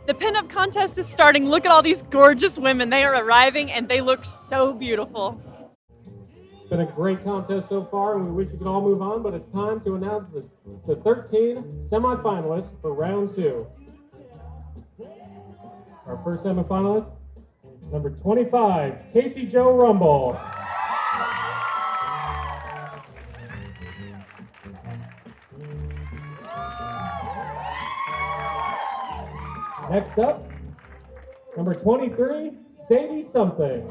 The pinup contest is starting. Look at all these gorgeous women. They are arriving and they look so beautiful. It's been a great contest so far, and we wish you could all move on, but it's time to announce the 13 semifinalists for round 2. Our first semifinalist, number 25, Casey Joe Rumble. Next up, number 23, Sadie Something.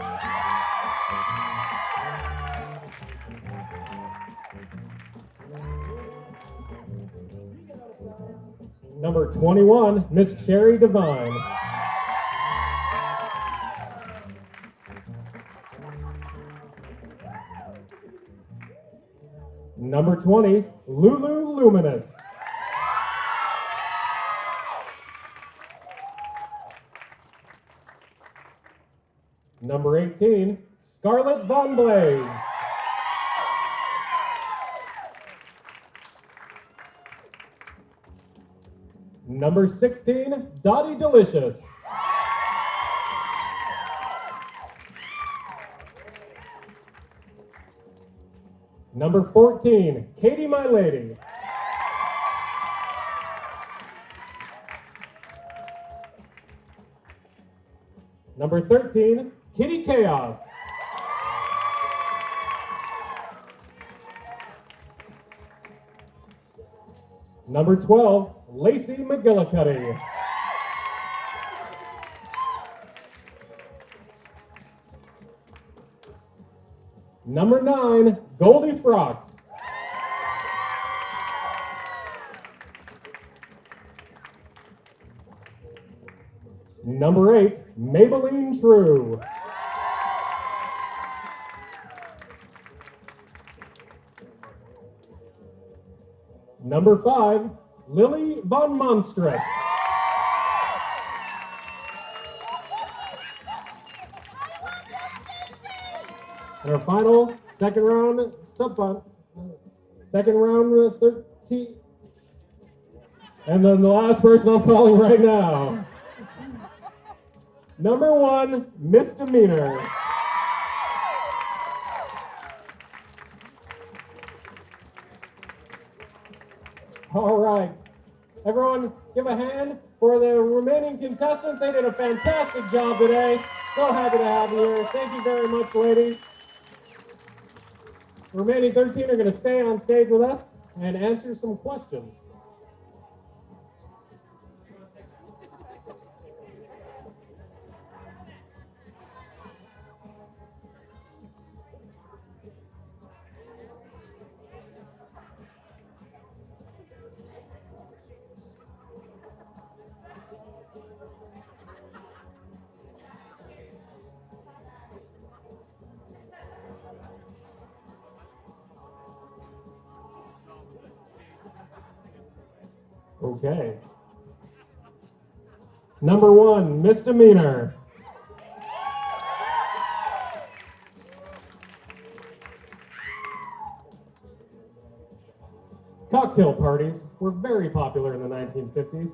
Number 21, Miss Sherry Devine. Number 20, Lulu Luminous. Number 18, Scarlett Von Blaze. Number 16, Dottie Delicious. Number 14, Katie My Lady. Number 13, Kitty Chaos. Number 12, Lacey McGillicuddy. Number 9, Goldie Frocks. Number 8, Maybelline True. Number 5, Lily Von Monstrous. And our final second round 13. And then the last person I'm calling right now. Number 1, Misdemeanor. All right. Everyone, give a hand for the remaining contestants. They did a fantastic job today. So happy to have you here. Thank you very much, ladies. The remaining 13 are going to stay on stage with us and answer some questions. Okay. Number 1, Misdemeanor. Cocktail parties were very popular in the 1950s.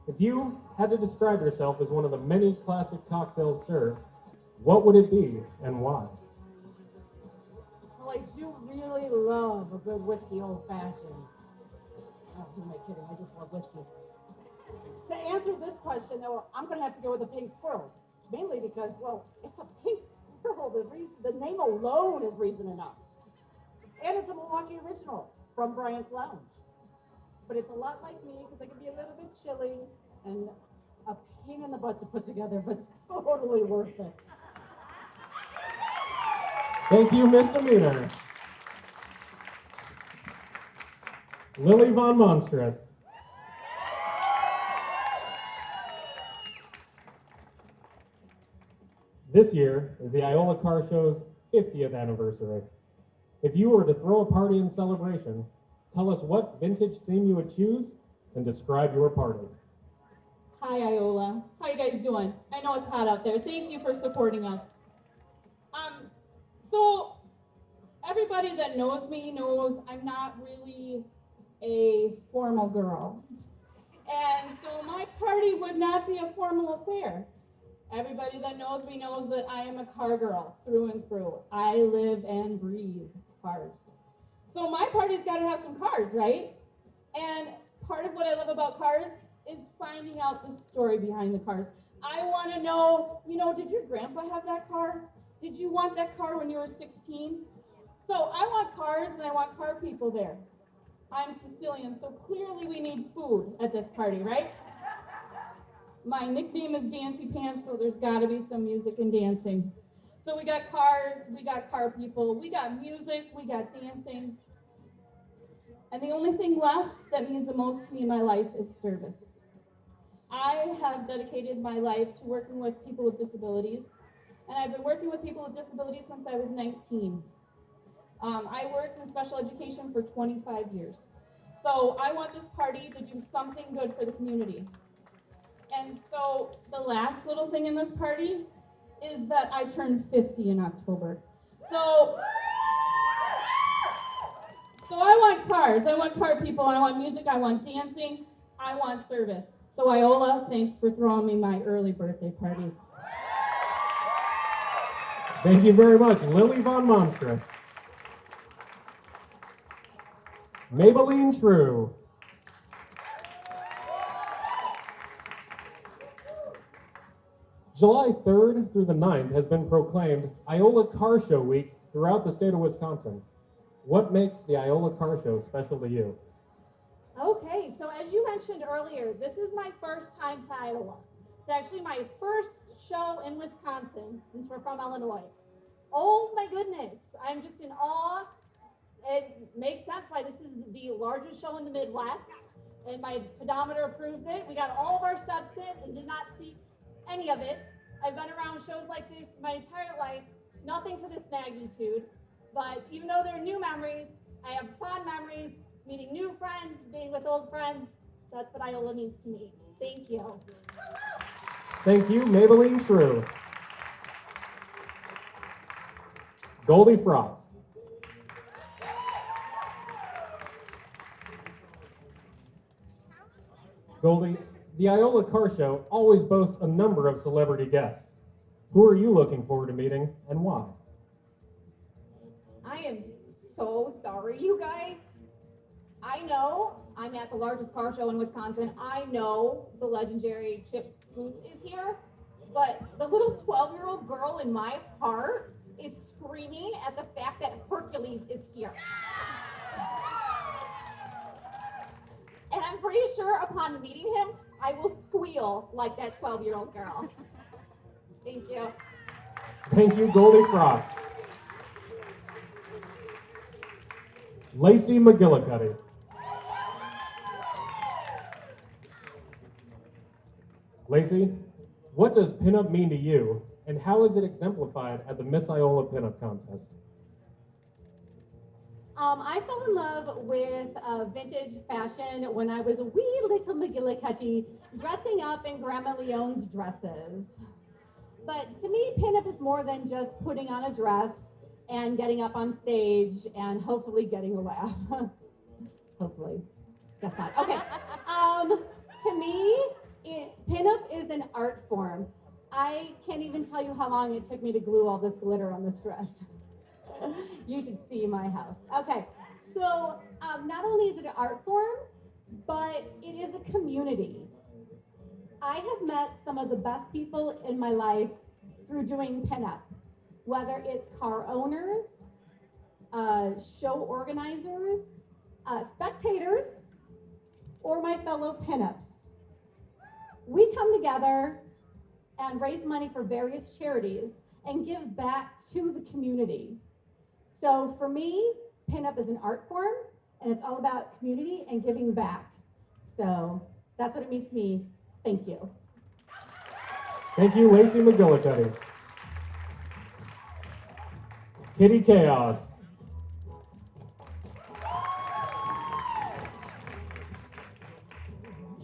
If you had to describe yourself as one of the many classic cocktails served, what would it be and why? Well, I do really love a good whiskey old-fashioned. Oh, who am I kidding? I just love whiskey. To answer this question, though, I'm going to have to go with the pink squirrel. Mainly because, well, it's a pink squirrel. The name alone is reason enough. And it's a Milwaukee original from Bryant's Lounge. But it's a lot like me because I can be a little bit chilly and a pain in the butt to put together, but totally worth it. Thank you, Misdemeanor. Lily Von Monstrous. This year is the Iola Car Show's 50th anniversary. If you were to throw a party in celebration, tell us what vintage theme you would choose and describe your party. Hi, Iola. How you guys doing? I know it's hot out there. Thank you for supporting us. So everybody that knows me knows I'm not really a formal girl. And so my party would not be a formal affair. Everybody that knows me knows that I am a car girl through and through. I live and breathe cars. So my party's got to have some cars, right? And part of what I love about cars is finding out the story behind the cars. I want to know, did your grandpa have that car? Did you want that car when you were 16? So I want cars and I want car people there. I'm Sicilian, so clearly we need food at this party, right? My nickname is Dancy Pants, so there's got to be some music and dancing. So we got cars, we got car people, we got music, we got dancing. And the only thing left that means the most to me in my life is service. I have dedicated my life to working with people with disabilities, and I've been working with people with disabilities since I was 19. I worked in special education for 25 years. So I want this party to do something good for the community. And so the last little thing in this party is that I turned 50 in October. So I want cars, I want car people, I want music, I want dancing, I want service. So Iola, thanks for throwing me my early birthday party. Thank you very much, Lily Von Monstrous. Maybelline True. July 3rd through the 9th has been proclaimed Iola Car Show Week throughout the state of Wisconsin. What makes the Iola Car Show special to you? Okay, so as you mentioned earlier, this is my first time to Iowa. It's actually my first show in Wisconsin since we're from Illinois. Oh my goodness, I'm just in awe. It makes sense why this is the largest show in the Midwest, and my pedometer proves it. We got all of our steps in and did not see any of it. I've been around shows like this my entire life, nothing to this magnitude, but even though they're new memories, I have fond memories, meeting new friends, being with old friends. So that's what Iola means to me. Thank you. Thank you, Maybelline True. Goldie Frost. Goldie, the Iola Car Show always boasts a number of celebrity guests. Who are you looking forward to meeting and why? I am so sorry, you guys. I know I'm at the largest car show in Wisconsin. I know the legendary Chip Goose is here, but the little 12-year-old girl in my heart is screaming at the fact that Hercules is here. And I'm pretty sure upon meeting him, I will squeal like that 12-year-old girl. Thank you. Thank you, Goldie Frost. Lacey McGillicuddy. Lacey, what does pinup mean to you, and how is it exemplified at the Miss Iola Pinup Contest? I fell in love with vintage fashion when I was a wee little McGillicuddy, dressing up in Grandma Leone's dresses. But to me, pinup is more than just putting on a dress and getting up on stage and hopefully getting a laugh. Hopefully. Guess not. Okay. To me, pinup is an art form. I can't even tell you how long it took me to glue all this glitter on this dress. You should see my house. Okay, so not only is it an art form, but it is a community. I have met some of the best people in my life through doing pinup, whether it's car owners, show organizers, spectators, or my fellow pinups. We come together and raise money for various charities and give back to the community. So for me, pinup is an art form, and it's all about community and giving back. So that's what it means to me. Thank you. Thank you, Lacey McGillicuddy. Kitty Chaos.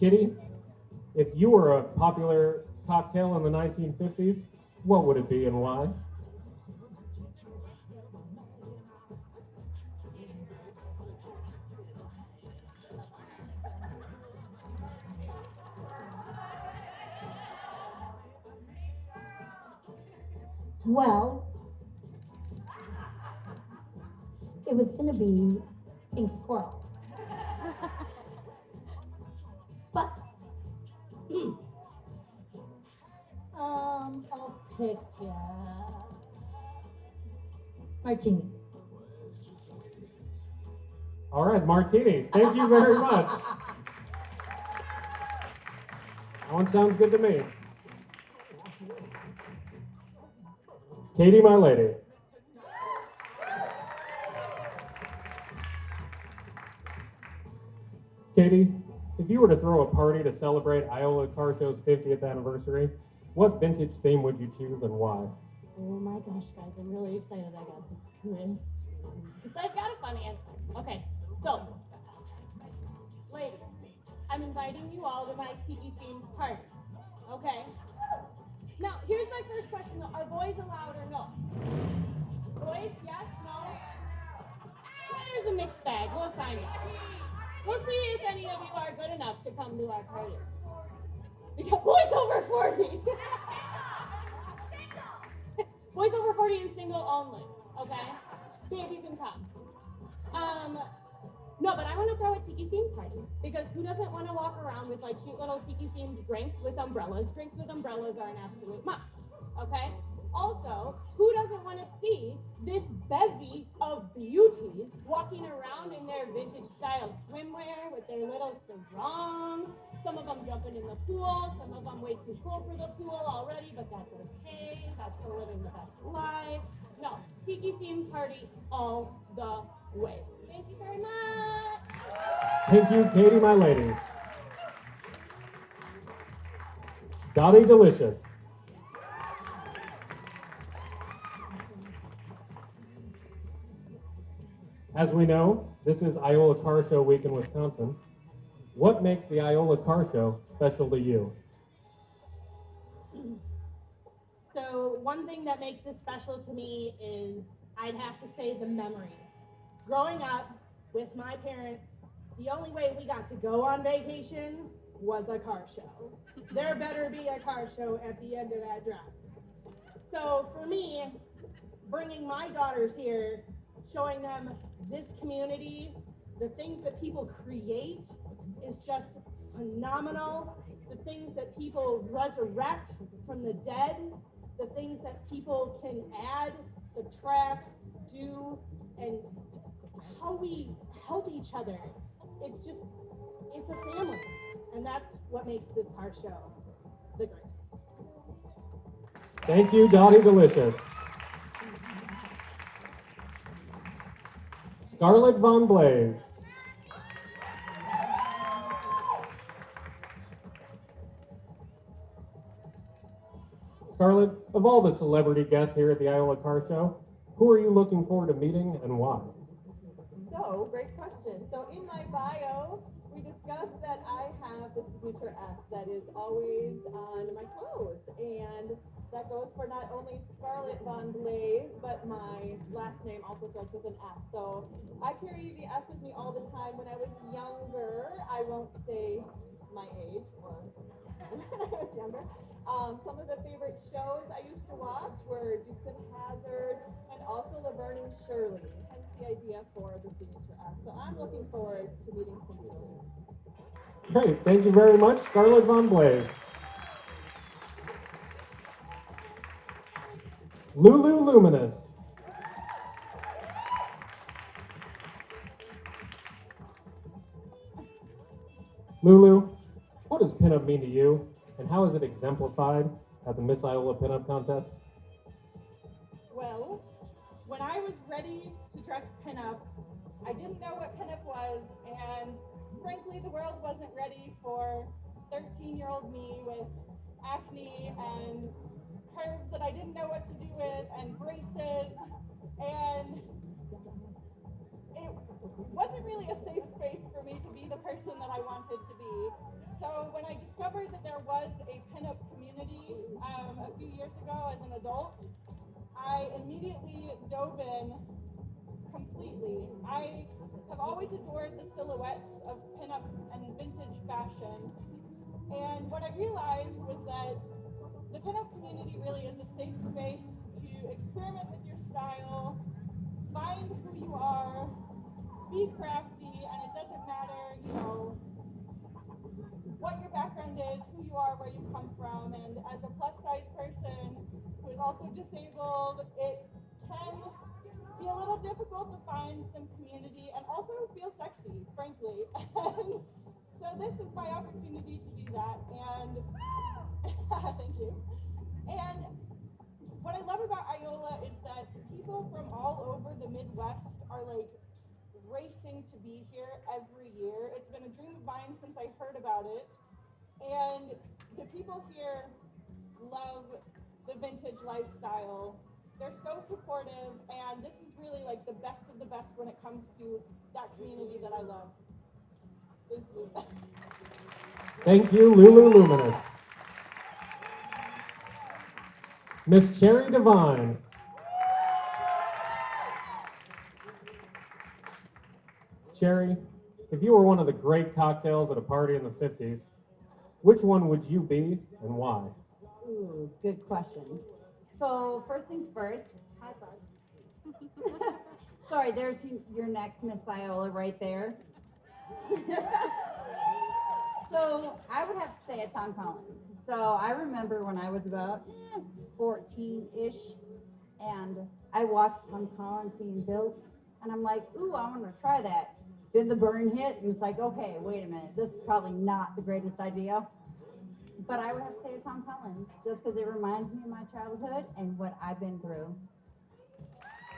Kitty, if you were a popular cocktail in the 1950s, what would it be and why? Well, it was gonna be Pink Squirrel. But I'll pick Martini. All right, Martini. Thank you very much. That one sounds good to me. Katie, my lady. Katie, if you were to throw a party to celebrate Iola Car Show's 50th anniversary, what vintage theme would you choose and why? Oh my gosh, guys, I'm really excited I got this quiz. Because I've got a fun answer. Okay, so, ladies, I'm inviting you all to my tiki themed party. Okay? Now, here's my first question though. Are boys allowed or no? Boys, yes, no? There's a mixed bag. We'll find out. We'll see if any of you are good enough to come to our party. Because boys over 40. Boys over 40 and single only, okay? See if you can come. No, but I want to throw a tiki themed party because who doesn't want to walk around with like cute little tiki themed drinks with umbrellas? Drinks with umbrellas are an absolute must, okay? Also, who doesn't want to see this bevy of beauties walking around in their vintage style swimwear with their little sarongs? Some of them jumping in the pool, some of them way too cool for the pool already, but that's okay. That's the living the best life. No, tiki themed party all the way. Thank you very much. Thank you, Katie, my lady. Dottie Delicious. As we know, this is Iola Car Show Week in Wisconsin. What makes the Iola Car Show special to you? So one thing that makes this special to me is I'd have to say the memories. Growing up with my parents, the only way we got to go on vacation was a car show. There better be a car show at the end of that drive. So for me, bringing my daughters here, showing them this community, the things that people create is just phenomenal. The things that people resurrect from the dead, the things that people can add, subtract, do, and how we help each other. It's a family. And that's what makes this car show the greatest. Thank you, Dottie Delicious. Scarlett Von Blaze. Scarlett, of all the celebrity guests here at the Iola Car Show, who are you looking forward to meeting and why? So, great question. So in my bio, we discussed that I have this signature S that is always on my clothes. And that goes for not only Scarlett Von Blaze, but my last name also starts with an S. So I carry the S with me all the time. When I was younger, I won't say my age or when I was younger. Some of the favorite shows I used to watch were Dukes of Hazzard and also Laverne and Shirley, hence the idea for the signature S. So I'm looking forward to meeting some people. Great, thank you very much, Scarlett Von Blaze. Lulu Luminous. Lulu, what does pinup mean to you, and how is it exemplified at the Miss Iola Pinup Contest? Well, when I was ready to dress pinup, I didn't know what pinup was, and frankly, the world wasn't ready for 13-year-old me with acne and curves that I didn't know what to do with, and braces, and it wasn't really a safe space for me to be the person that I wanted to be. So when I discovered that there was a pinup community a few years ago as an adult, I immediately dove in completely. I have always adored the silhouettes of pinup and vintage fashion. And what I realized was that the pinup community really is a safe space to experiment with your style, find who you are, be crafty, and it doesn't matter, what your background is, who you are, where you come from, and as a plus size person who is also disabled, it can be a little difficult to find some community and also feel sexy, frankly. And so this is my opportunity to do that, and thank you. And what I love about Iola is that people from all over the Midwest are like racing to be here every year. It's been a dream of mine since I heard about it. And the people here love the vintage lifestyle. They're so supportive, and this is really like the best of the best when it comes to that community that I love. Thank you. Thank you, Lulu Luminous. Miss Cherry Devine. Cherry, if you were one of the great cocktails at a party in the 50s, which one would you be and why? Ooh, good question. So first things first, high five. Sorry, there's your next Miss Iola right there. So I would have to say a Tom Collins. So I remember when I was about 14-ish, and I watched Tom Collins being built, and I'm like, ooh, I want to try that. Then the burn hit, and it's like, okay, wait a minute, this is probably not the greatest idea. But I would have to say a Tom Collins, just because it reminds me of my childhood and what I've been through.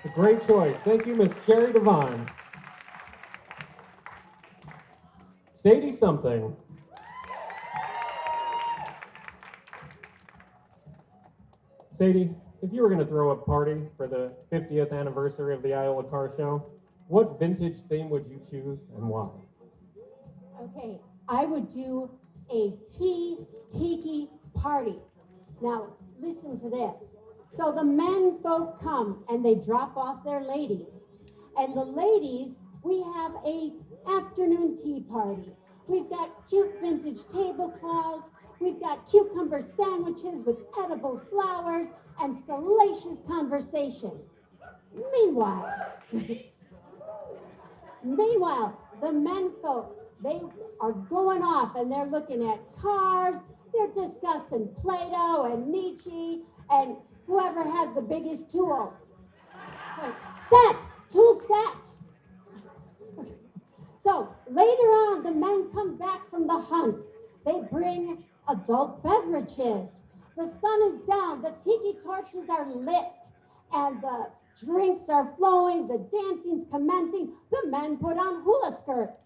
A great choice. Thank you, Miss Cherry Devine. Sadie something. Sadie, if you were going to throw a party for the 50th anniversary of the Iola Car Show, what vintage theme would you choose and why? Okay, I would do a tiki party. Now, listen to this. So the men folk come and they drop off their ladies. And the ladies, we have a afternoon tea party. We've got cute vintage tablecloths. We've got cucumber sandwiches with edible flowers and salacious conversation. Meanwhile, the men folk, they are going off and they're looking at cars. They're discussing Plato and Nietzsche and whoever has the biggest tool. Tool set. So later on, the men come back from the hunt. They bring adult beverages. The sun is down, the tiki torches are lit, and the drinks are flowing, the dancing's commencing. The men put on hula skirts,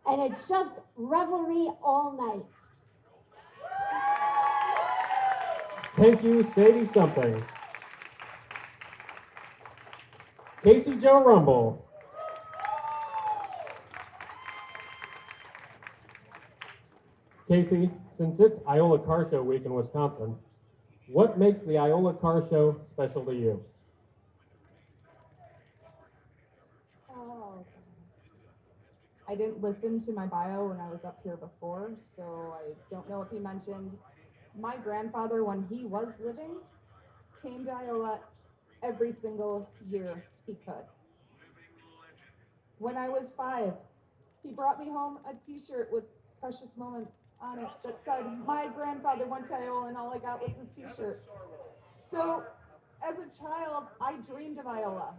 and it's just revelry all night. Thank you, Sadie something. Casey Joe Rumble. Casey, since it's Iola Car Show Week in Wisconsin, what makes the Iola Car Show special to you? Oh, I didn't listen to my bio when I was up here before, so I don't know if he mentioned my grandfather, when he was living, came to Iola every single year he could. When I was 5, he brought me home a t-shirt with Precious Moments on it that said, my grandfather went to Iola and all I got was this t-shirt. So as a child, I dreamed of Iola.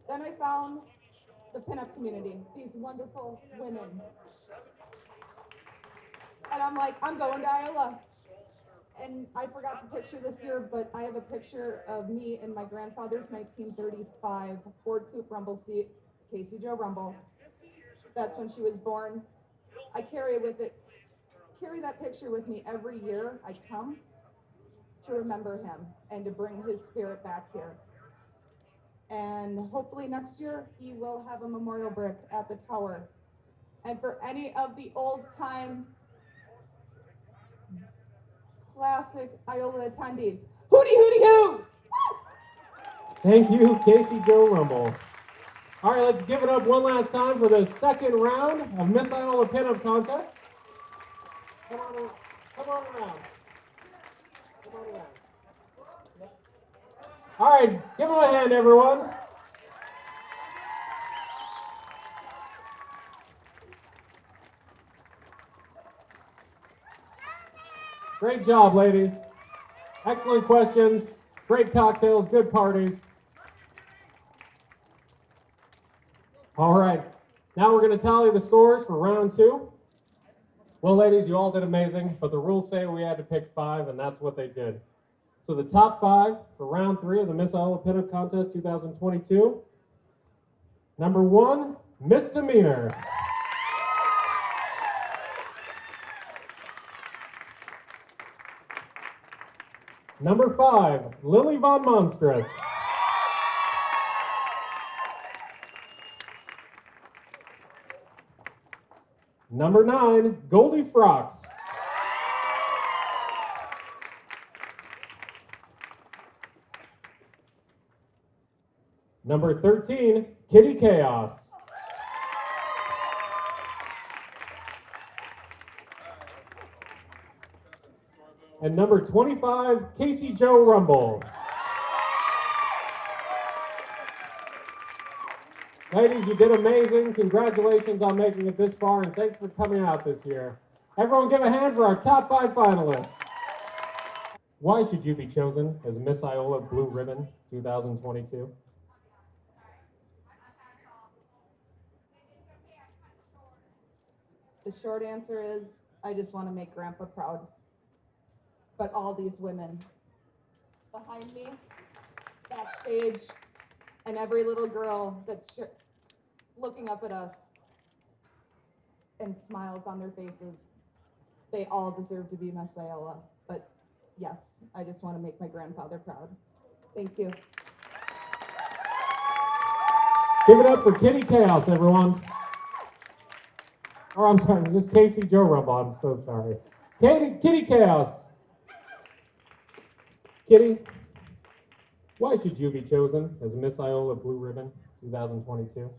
Then I found the pinup community, these wonderful women. And I'm like, I'm going to Iola. And I forgot the picture this year, but I have a picture of me in my grandfather's 1935 Ford Coupe rumble seat, Casey Joe Rumble. That's when she was born. I carry that picture with me every year I come to remember him and to bring his spirit back here. And hopefully next year he will have a memorial brick at the tower. And for any of the old time classic Iola attendees, hooty hooty hoo! Thank you, Casey Joe Rumble. All right, let's give it up one last time for the second round of Miss Iola Pinup Contest. Come on around. Come on around. All right, give them a hand, everyone. Great job, ladies. Excellent questions, great cocktails, good parties. All right, now we're going to tally the scores for round 2. Well, ladies, you all did amazing, but the rules say we had to pick 5, and that's what they did. So the top 5 for round 3 of the Miss Iowa Pinup Contest 2022. Number 1, Misdemeanor. Number 5, Lily Von Monstrous. Number 9, Goldie Frocks. Number 13, Kitty Chaos. And number 25, Casey Joe Rumble. Ladies, you did amazing. Congratulations on making it this far, and thanks for coming out this year. Everyone give a hand for our top 5 finalists. Why should you be chosen as Miss Iowa Blue Ribbon 2022? The short answer is, I just want to make Grandpa proud. But all these women behind me, backstage, and every little girl that's looking up at us and smiles on their faces, they all deserve to be Miss Iowa. But yes, I just want to make my grandfather proud. Thank you. Give it up for Kitty Chaos, everyone. Oh, I'm sorry, this is Casey Joe Rumble. I'm so sorry. Kitty Chaos. Kitty, why should you be chosen as Miss Iowa Blue Ribbon 2022?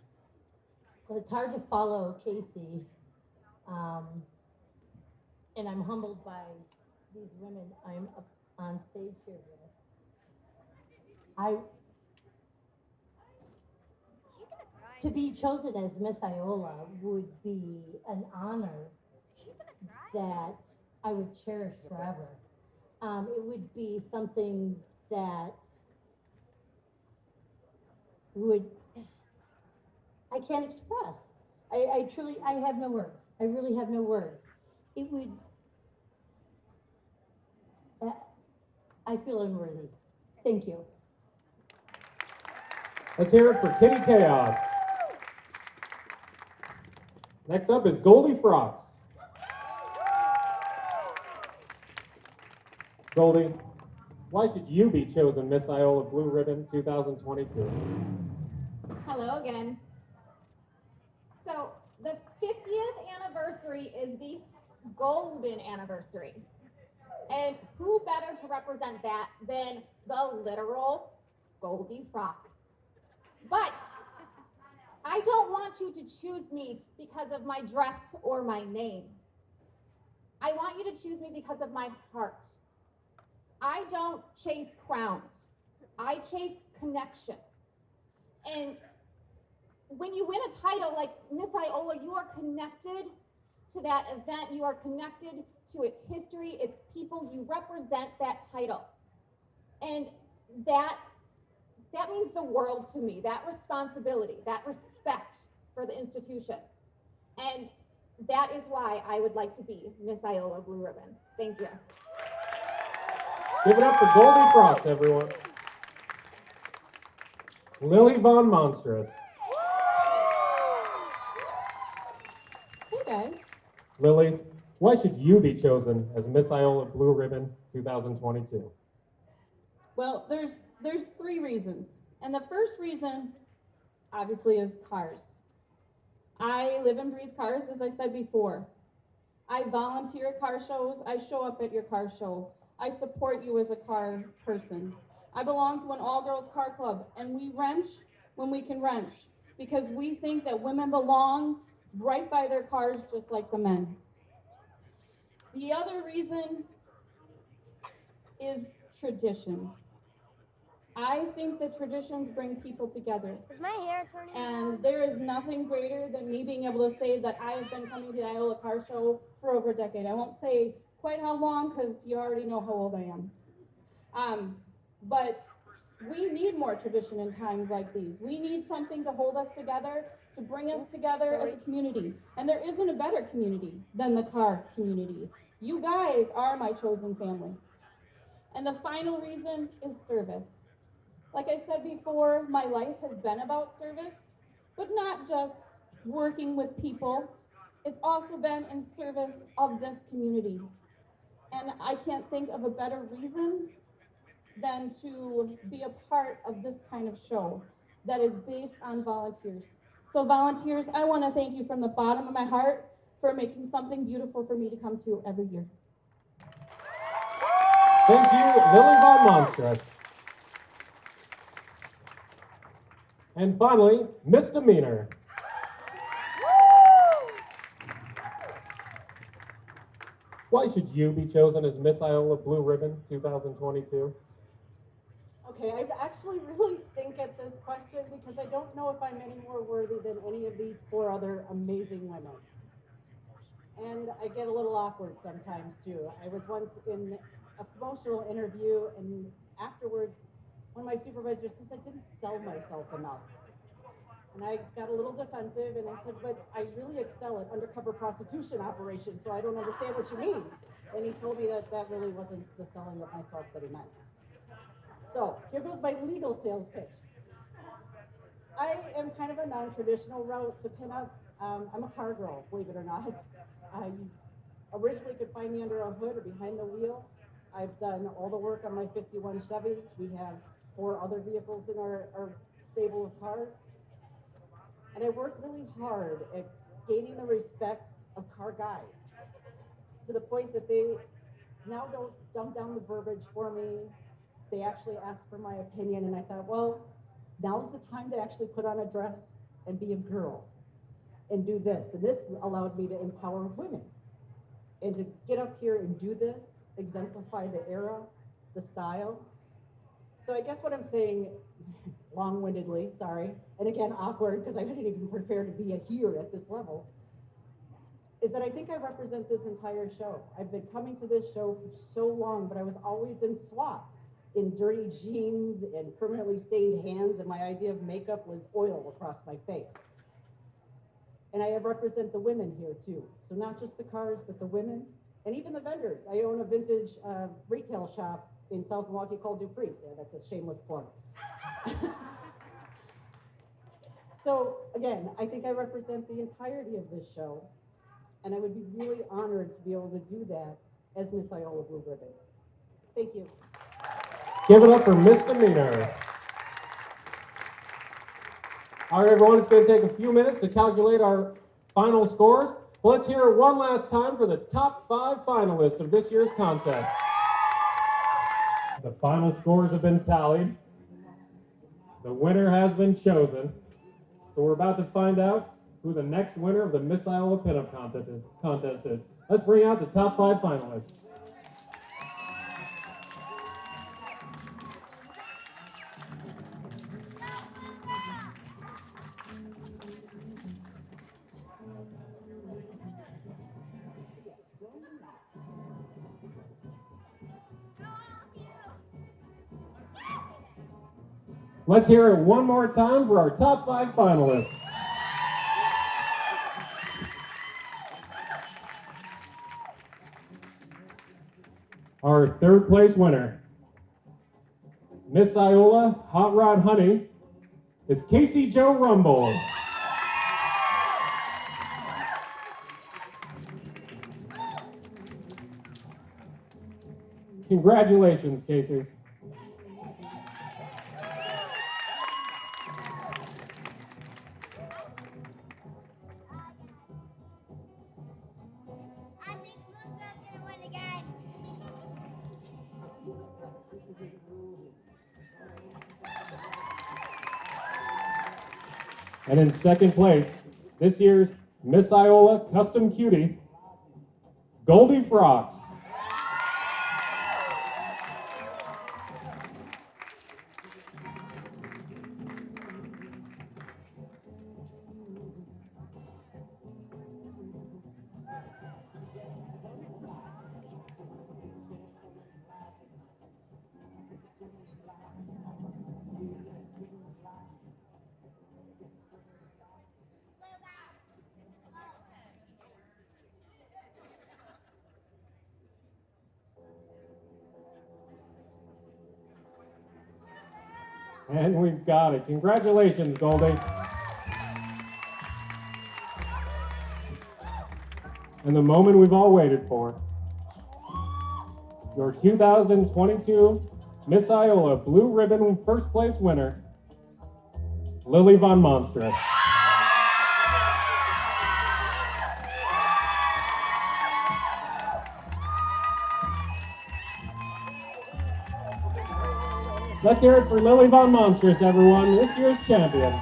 Well, it's hard to follow Casey, and I'm humbled by these women I'm up on stage here with. To be chosen as Miss Iowa would be an honor that I would cherish forever. It would be something that I can't express. I truly, I have no words. I really have no words. It would, I feel unworthy. Thank you. Let's hear it for Kitty Chaos. Next up is Goldie Frocks. Goldie, why should you be chosen Miss Iowa Blue Ribbon 2022? Hello again. So the 50th anniversary is the golden anniversary. And who better to represent that than the literal Goldie Frocks? But I don't want you to choose me because of my dress or my name. I want you to choose me because of my heart. I don't chase crowns. I chase connections. And when you win a title like Miss Iowa, you are connected to that event. You are connected to its history, its people. You represent that title. And that means the world to me, that responsibility, that respect for the institution. And that is why I would like to be Miss Iowa Blue Ribbon. Thank you. Give it up for Goldie Frocks, everyone. Lily Von Monstrous. Hey guys. Lily, why should you be chosen as Miss Iowa Blue Ribbon 2022? Well, there's 3 reasons. And the first reason, obviously, is cars. I live and breathe cars, as I said before. I volunteer at car shows. I show up at your car show. I support you as a car person. I belong to an all-girls car club, and we wrench when we can wrench, because we think that women belong right by their cars just like the men. The other reason is traditions. I think that traditions bring people together. Is my hair turning? And there is nothing greater than me being able to say that I have been coming to the Iowa Car Show for over a decade. I won't say quite how long because you already know how old I am. But we need more tradition in times like these. We need something to hold us together, to bring us together as a community. And there isn't a better community than the car community. You guys are my chosen family. And the final reason is service. Like I said before, my life has been about service, but not just working with people. It's also been in service of this community. And I can't think of a better reason than to be a part of this kind of show that is based on volunteers. So volunteers, I want to thank you from the bottom of my heart for making something beautiful for me to come to every year. Thank you, Lily Von Monstress. And finally, Misdemeanor. Why should you be chosen as Miss Iowa Blue Ribbon 2022? Okay, I actually really stink at this question because I don't know if I'm any more worthy than any of these 4 other amazing women. And I get a little awkward sometimes too. I was once in a promotional interview, and afterwards, one of my supervisors says I didn't sell myself enough. And I got a little defensive, and I said, but I really excel at undercover prostitution operations, so I don't understand what you mean. And he told me that that really wasn't the selling of myself that he meant. So here goes my legal sales pitch. I am kind of a non-traditional route to pin up. I'm a car girl, believe it or not. You originally could find me under a hood or behind the wheel. I've done all the work on my 51 Chevy. We have 4 other vehicles in our stable of cars. And I work really hard at gaining the respect of car guys to the point that they now don't dumb down the verbiage for me. They actually ask for my opinion, and I thought, well, now's the time to actually put on a dress and be a girl and do this. And this allowed me to empower women and to get up here and do this, exemplify the era, the style. So I guess what I'm saying, long-windedly, sorry, and again, awkward because I didn't even prepare to be here at this level, is that I think I represent this entire show. I've been coming to this show for so long, but I was always in SWAT, in dirty jeans and permanently stained hands, and my idea of makeup was oil across my face. And I represent the women here too. So not just the cars, but the women, and even the vendors. I own a vintage retail shop in South Milwaukee called Dupree. Yeah, that's a shameless plug. So again, I think I represent the entirety of this show, and I would be really honored to be able to do that as Miss Iowa Blue Ribbon. Thank you. Give it up for Misdemeanor. All right, everyone, it's going to take a few minutes to calculate our final scores. Let's hear it one last time for the top 5 finalists of this year's contest. The final scores have been tallied. The winner has been chosen. So we're about to find out who the next winner of the Miss Iowa Pinup contest is. Let's bring out the top 5 finalists. Let's hear it one more time for our top 5 finalists. Our 3rd place winner, Miss Iowa Hot Rod Honey, is Casey Jo Rumble. Congratulations, Casey. And in 2nd place, this year's Miss Iowa Custom Cutie, Goldie Frocks. And we've got it. Congratulations, Goldie. And the moment we've all waited for. Your 2022 Miss Iola Blue Ribbon First Place winner, Lily Von Monstrous. Let's hear it for Lily Von Monstrous, everyone, this year's champion.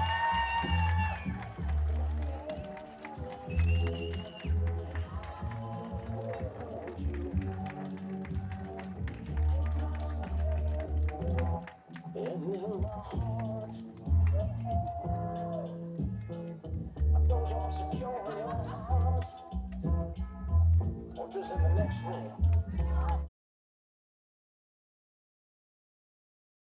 In the next room.